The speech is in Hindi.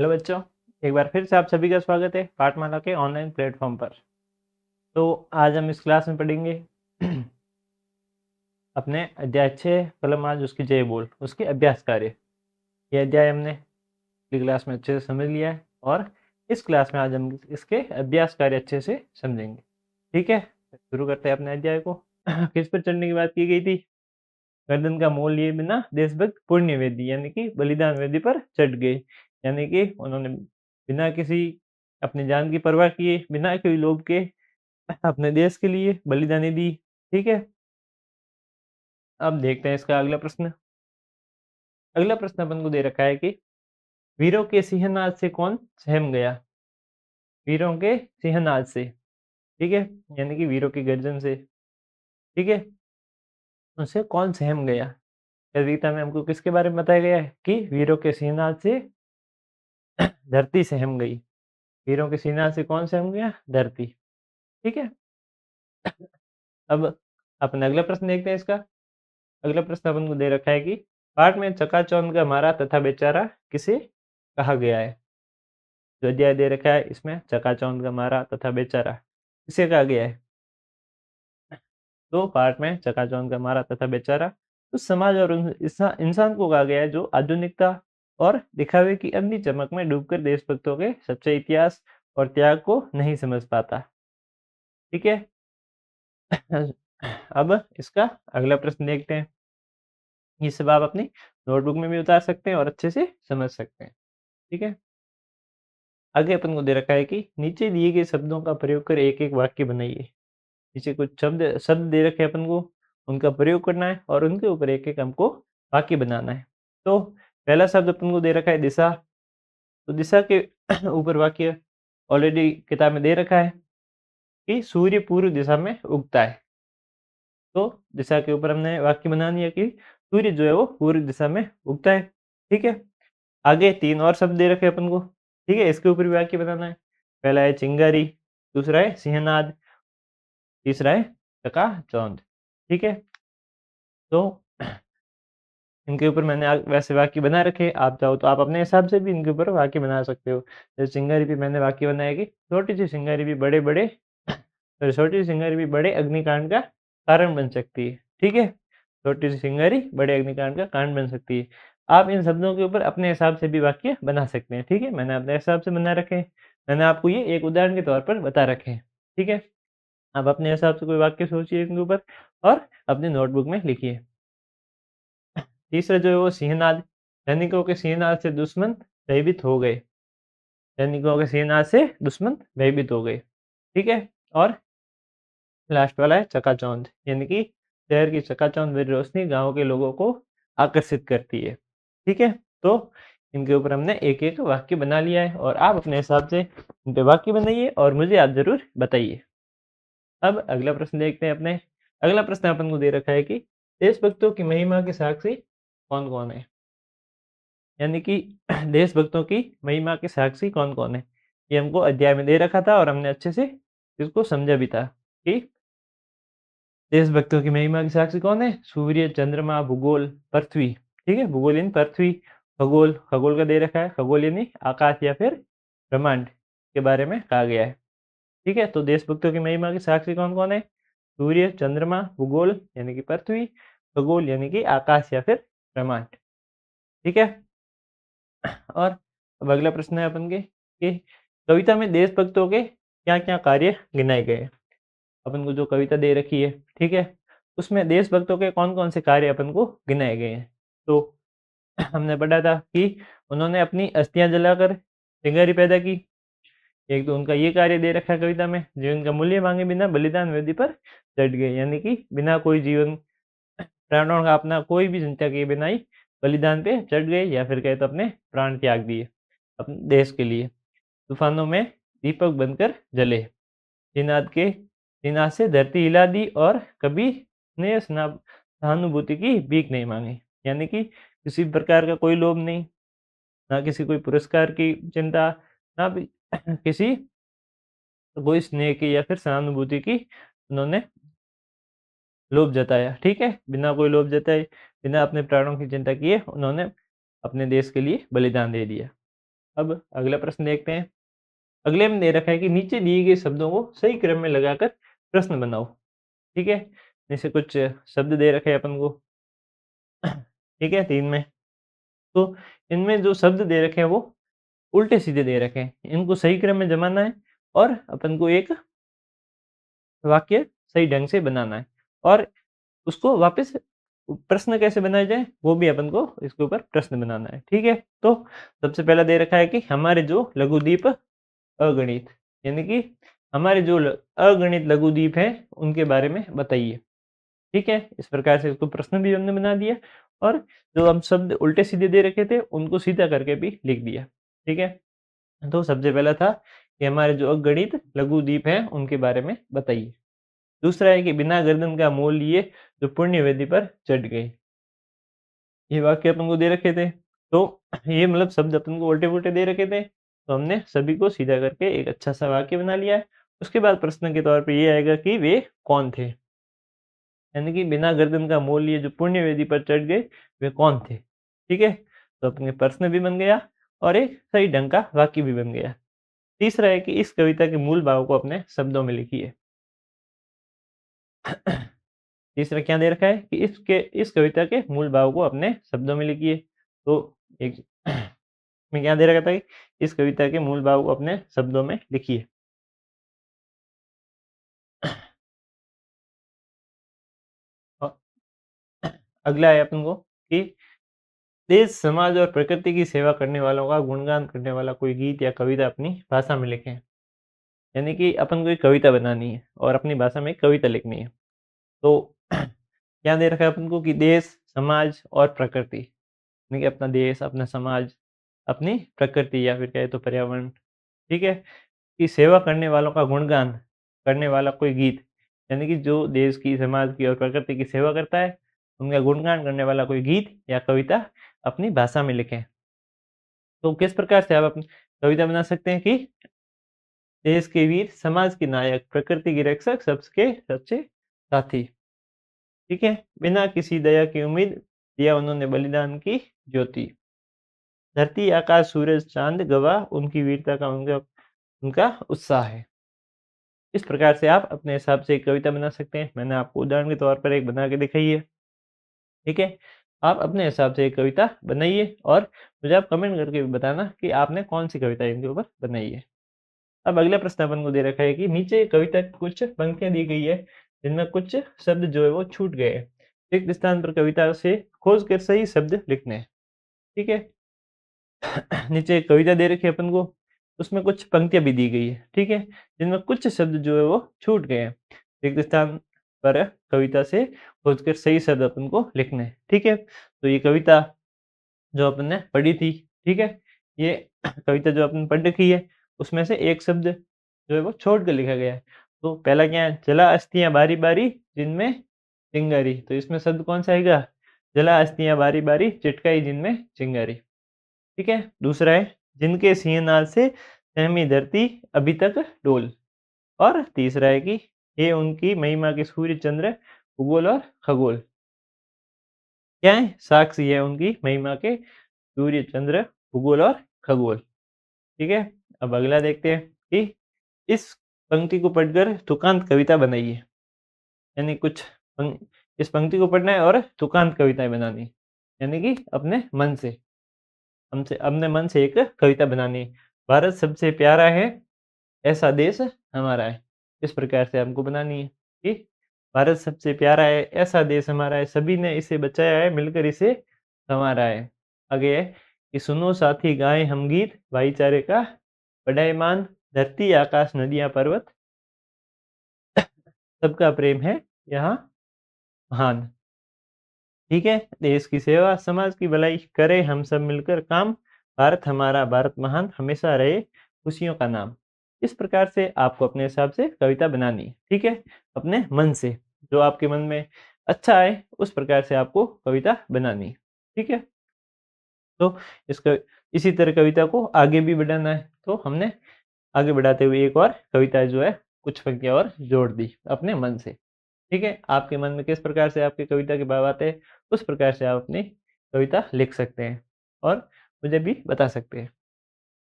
हेलो बच्चों, एक बार फिर से आप सभी का स्वागत है पाठमाला के ऑनलाइन प्लेटफॉर्म पर। तो आज हम इस क्लास में पढ़ेंगे अपने अध्याय 6 कलम आज उसकी जय बोल उसके अभ्यास कार्य। ये अध्याय हमने पिछली क्लास में अच्छे से समझ लिया है और इस क्लास में आज हम इसके अभ्यास कार्य अच्छे से समझेंगे। ठीक है, शुरू करते हैं अपने अध्याय को। किस पर चढ़ने की बात की गई थी? गर्दन का मोल लिए बिना देशभक्त पुण्य वेदी यानी कि बलिदान वेदी पर चढ़ गए, यानी कि उन्होंने बिना किसी अपनी जान की परवाह किए, बिना कोई लोभ के अपने देश के लिए बलिदानी दी। ठीक है, अब देखते हैं इसका अगला प्रश्न। अगला प्रश्न अपन को दे रखा है कि वीरों के सिंहनाद से कौन सहम गया? वीरों के सिंहनाद से, ठीक है, यानी कि वीरों की गर्जन से, ठीक है, उनसे कौन सहम गया? कविता में हमको किसके बारे में बताया गया है कि वीरों के सिंहनाद से धरती सहम गई। वीरों के सिंहनाद से कौन सहम गया? धरती। ठीक है, अब अपन अगला प्रश्न देखते हैं इसका। अगला प्रश्न अपन को दे रखा है कि पाठ में चकाचौंध का मारा तथा बेचारा किसे कहा गया है? जो अध्याय दे रखा है इसमें चकाचौंध का मारा तथा बेचारा किसे कहा गया है? तो पाठ में चकाचौंध का मारा तथा बेचारा उस समाज और इंसान को कहा गया है जो आधुनिकता और दिखावे की अंधी चमक में डूबकर देशभक्तों के सच्चे इतिहास और त्याग को नहीं समझ पाता। ठीक है, अब इसका अगला प्रश्न देखते हैं। ये सब आप अपनी नोटबुक में भी उतार सकते हैं और अच्छे से समझ सकते हैं। ठीक है, आगे अपन को दे रखा है कि नीचे दिए गए शब्दों का प्रयोग कर एक एक वाक्य बनाइए। नीचे कुछ शब्द शब्द दे रखे हैं अपन को, उनका प्रयोग करना है और उनके ऊपर एक एक हमको वाक्य बनाना है। तो पहला शब्द अपन को दे रखा है दिशा। तो दिशा के ऊपर वाक्य ऑलरेडी किताब में दे रखा है कि सूर्य पूर्व दिशा में उगता है। तो दिशा के ऊपर हमने वाक्य बनानी है कि सूर्य जो है वो पूर्व दिशा में उगता है। ठीक है, आगे 3 और शब्द दे रखे हैं अपन को। ठीक है, इसके ऊपर भी वाक्य बनाना है। पहला है चिंगारी, दूसरा है सिंहनाद, तीसरा है चकाचौंध। ठीक है, तो इनके ऊपर मैंने वैसे वाक्य बना रखे हैं। आप चाहो तो आप अपने हिसाब से भी इनके ऊपर वाक्य बना सकते हो। जैसे चिंगारी पे मैंने वाक्य बनाया कि छोटी सी चिंगारी भी बड़े-बड़े छोटी सी चिंगारी भी बड़े अग्निकांड का कारण बन सकती है। ठीक है, छोटी सी चिंगारी बड़े अग्निकांड का कारण बन सकती है। आप इन शब्दों के ऊपर अपने हिसाब से भी वाक्य बना सकते हैं। ठीक है, मैंने अपने हिसाब से बना रखे हैं। मैंने आपको ये एक उदाहरण के तौर पर बता रखे हैं। ठीक है, आप अपने हिसाब से कोई वाक्य सोचिए इनके ऊपर और अपनी नोटबुक में लिखिए। तीसरा जो है वो सिंहनाद। सैनिकों के सिंहनाद से दुश्मन भयभीत हो गए। सैनिकों के सिंहनाद से दुश्मन भयभीत हो गए। ठीक है, और लास्ट वाला है चकाचौंध, यानी कि शहर की चकाचौंध भरी रोशनी गाँव के लोगों को आकर्षित करती है। ठीक है, तो इनके ऊपर हमने एक-एक वाक्य बना लिया है और आप अपने हिसाब से इन पे वाक्य बनाइए और मुझे आप ज़रूर बताइए। अब अगला प्रश्न देखते हैं अपने। अगला प्रश्न अपन को दे रखा है कि देशभक्तों की महिमा के साक्षी कौन-कौन है? यानी कि देशभक्तों की महिमा के साक्षी कौन-कौन है? ये हमको अध्याय में दे रखा था और हमने अच्छे से इसको समझा भी था कि देशभक्तों की महिमा के साक्षी कौन है? सूर्य, चंद्रमा, भूगोल, पृथ्वी। ठीक है, भूगोल यानी पृथ्वी, खगोल, खगोल का दे रखा है। खगोल यानी आकाश या फिर ब्रह्मांड के बारे में कहा गया है। ठीक है, तो देशभक्तों की महिमा के साक्षी कौन-कौन है? सूर्य, चंद्रमा, भूगोल यानी कि पृथ्वी, खगोल यानी कि आकाश या फिर ब्रह्मांड। ठीक है? और अब अगला प्रश्न है अपन के कि कविता में देशभक्तों के क्या-क्या कार्य गिनाए गए हैं? अपन को जो कविता दे रखी है, ठीक है? उसमें देशभक्तों के कौन-कौन से कार्य अपन को गिनाए गए हैं? तो हमने पढ़ा था कि उन्होंने अपनी अस्थियाँ जलाकर चिंगारी पैदा की। एक तो उनका ये कार्य दे रखा है कविता में, जीवन का मूल्य माँगे बिना बलिदान वेदी पर चढ़ गए, यानी कि बिना कोई जीवन प्राणों का अपना कोई भी चिंता किए बिना ही बलिदान पे चढ़ गए या फिर कहे तो अपने प्राण त्याग दिए अपने देश के लिए। तूफानों में दीपक बनकर जले, निनाद से धरती हिला दी और कभी ने सहानुभूति की भीख नहीं मांगी, यानी कि किसी प्रकार का कोई लोभ नहीं, ना किसी कोई पुरस्कार की चिंता, ना भी किसी कोई स्नेह की या फिर सहानुभूति की उन्होंने लोभ जताया। ठीक है, बिना कोई लोभ जताए, बिना अपने प्राणों की चिंता किए उन्होंने अपने देश के लिए बलिदान दे दिया। अब अगला प्रश्न देखते हैं। अगले में दे रखा है कि नीचे दिए गए शब्दों को सही क्रम में लगाकर प्रश्न बनाओ। ठीक है? जैसे कुछ शब्द दे रखे हैं अपन को। ठीक है? 3 में। तो इनमें जो शब्द दे रखे हैं वो उल्टे-सीधे दे रखे हैं। इनको सही क्रम में जमाना है और अपन को एक वाक्य सही ढंग से बनाना है और उसको वापस प्रश्न कैसे बनाया जाए, वो भी अपन को इसके ऊपर प्रश्न बनाना है। ठीक है? तो सबसे पहला दे रखा है कि हमारे जो लघुद्वीप अगणित, यानी कि हमारे जो अगणित लघुद्वीप हैं, उनके बारे में बताइए। ठीक है? इस प्रकार से इसको प्रश्न भी हमने बना दिया और जो हम शब्द उल्टे-सीधे दे रखे थे, उनको सीधा करके भी लिख दिया। ठीक है? तो सबसे पहला था कि हमारे जो अगणित लघुद्वीप हैं, उनके बारे में बताइए। दूसरा है कि बिना गर्दन का मोल लिए जो पुण्य वेदी पर चढ़ गए। ये वाक्य अपन को दे रखे थे। तो ये मतलब शब्द अपन को उल्टे-पुल्टे दे रखे थे, तो हमने सभी को सीधा करके एक अच्छा-सा वाक्य बना लिया है। उसके बाद प्रश्न के तौर पे ये आएगा कि वे कौन थे? यानी कि बिना गर्दन का मोल लिए जो पुण्य वेदी पर चढ़ गए, वे कौन थे? ठीक है? तो अपने प्रश्न भी बन गया और एक सही ढंग का वाक्य भी बन गया। तीसरा है कि इस कविता के मूल भाव को अपने शब्दों में लिखिए। तीसरा क्या दे रखा है कि इस कविता के मूल भाव को अपने शब्दों में लिखिए। तो एक में क्या दे रखा था कि इस कविता के मूल भाव को अपने शब्दों में लिखिए। और अगला है अपन को कि देश, समाज और प्रकृति की सेवा करने वालों का गुणगान करने वाला कोई गीत या कविता अपनी भाषा में लिखें। यानी कि अपन को एक कविता बनानी है और अपनी भाषा में एक कविता लिखनी है। तो क्या दे रखा है अपन को कि देश, समाज और प्रकृति, यानी कि अपना देश, अपना समाज, अपनी प्रकृति या फिर कहे तो पर्यावरण, ठीक है? की सेवा करने वालों का गुणगान करने वाला कोई गीत, यानी कि जो देश की, समाज की और प्रकृति की सेवा करता है, उनका गुणगान करने वाला कोई गीत या कविता अपनी भाषा में लिखें। तो किस प्रकार से आप अपनी कविता बना सकते हैं कि देश के वीर, समाज के नायक, प्रकृति के रक्षक, सबके सच्चे साथी। ठीक है? बिना किसी दया की उम्मीद दिया उन्होंने बलिदान की ज्योति। धरती, आकाश, सूरज, चाँद गवाह उनकी वीरता का उनका उनका उत्साह है। इस प्रकार से आप अपने हिसाब से एक कविता बना सकते हैं। मैंने आपको उदाहरण के तौर पर एक बना के दिखाई है। ठीक है? आप अपने हिसाब से एक कविता बनाइए और मुझे आप कमेंट करके भी बताना कि आपने कौन-सी कविता इनके ऊपर बनाई है। अब अगला प्रश्न अपन को दे रखा है कि नीचे कविता की कुछ पंक्तियाँ दी गई है, जिनमें कुछ शब्द जो है वो छूट गए हैं। रिक्त स्थान पर कविता से खोज कर सही शब्द लिखने हैं। ठीक है? नीचे एक कविता दे रखी है अपन को, उसमें कुछ पंक्तियाँ भी दी गई है, ठीक है? जिनमें कुछ शब्द जो है वो छूट गए हैं। रिक्त स्थान पर कविता से खोज कर सही शब्द अपन को लिखने हैं, ठीक है? तो ये कविता जो अपन ने पढ़ी थी, ठीक है? ये कविता जो आपने पढ़ रखी है, उसमें से एक शब्द जो है वो छोड़ कर लिखा गया है। तो पहला क्या है? जला अस्थियाँ बारी-बारी जिनमें चिंगारी, तो इसमें शब्द कौन-सा आएगा? जला अस्थियाँ बारी-बारी चिटकाई जिनमें चिंगारी। ठीक है? दूसरा है जिनके सिंहनाद से सहमी धरती अभी तक डोल। और तीसरा है कि ये उनकी महिमा के सूर्य चंद्र भूगोल और खगोल क्या है? साक्षी है उनकी महिमा के सूर्य चंद्र भूगोल और खगोल। ठीक है? अब अगला देखते हैं कि इस पंक्ति को पढ़कर तुकांत कविता बनाइए। यानी कुछ इस पंक्ति को पढ़ना है और तुकांत कविताएं बनानी, यानी कि अपने मन से, हमसे अपने मन से एक कविता बनानी है। भारत सबसे प्यारा है, ऐसा देश हमारा है। इस प्रकार से हमको बनानी है कि भारत सबसे प्यारा है, ऐसा देश हमारा है, सभी ने इसे बचाया है, मिलकर इसे सँवारा है। आगे है कि सुनो साथी गाएँ हम गीत, भाईचारे का बढ़ाए मान, धरती, आकाश, नदियाँ, पर्वत सबका प्रेम है यहाँ महान। ठीक है? देश की सेवा, समाज की भलाई करें हम सब मिलकर काम, भारत हमारा, भारत महान, हमेशा रहे खुशियों का नाम। इस प्रकार से आपको अपने हिसाब से कविता बनानी है, ठीक है? अपने मन से, जो आपके मन में अच्छा आए, उस प्रकार से आपको कविता बनानी है, ठीक है? तो इसका इसी तरह कविता को आगे भी बढ़ाना है, तो हमने आगे बढ़ाते हुए एक और कविता जो है, कुछ पंक्तियाँ और जोड़ दी अपने मन से। ठीक है? आपके मन में किस प्रकार से आपकी कविता के भाव आते हैं, उस प्रकार से आप अपनी कविता लिख सकते हैं और मुझे भी बता सकते हैं।